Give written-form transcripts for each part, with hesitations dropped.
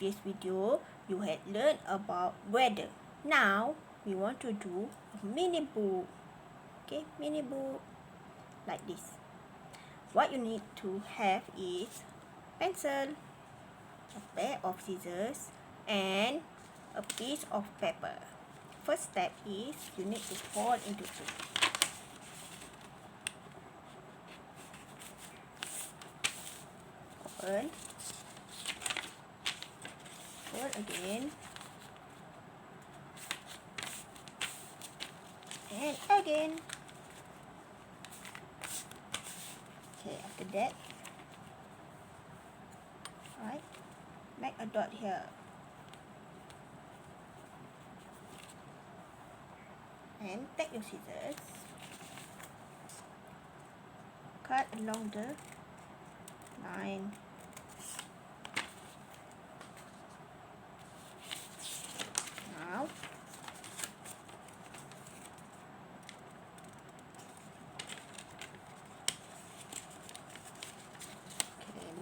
previous video, you had learned about weather. Now, we want to do a mini book. Okay, mini book like this. What you need to have is pencil, a pair of scissors, and a piece of paper. First step is you need to fold into two. Open. Fold again. And again. Okay, after that, alright, make a dot here. And take your scissors, cut along the line. Now,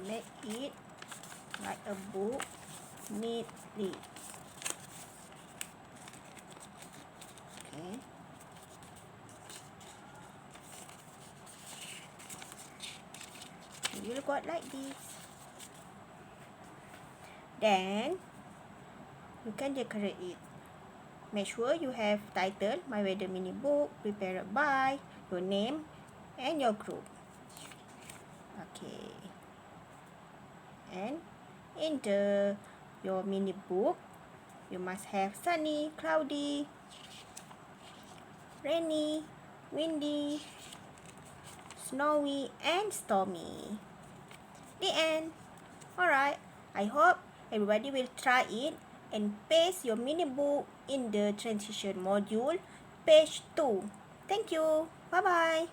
make it like a book neatly. Okay. You will got like this. Then you can decorate it. Make sure you have title My Weather Mini Book prepared by your name and your group. Okay. And in your mini book, you must have sunny, cloudy, rainy, windy, snowy, and stormy. The end. Alright, I hope everybody will try it and paste your mini book in the transition module, page 2. Thank you. Bye-bye.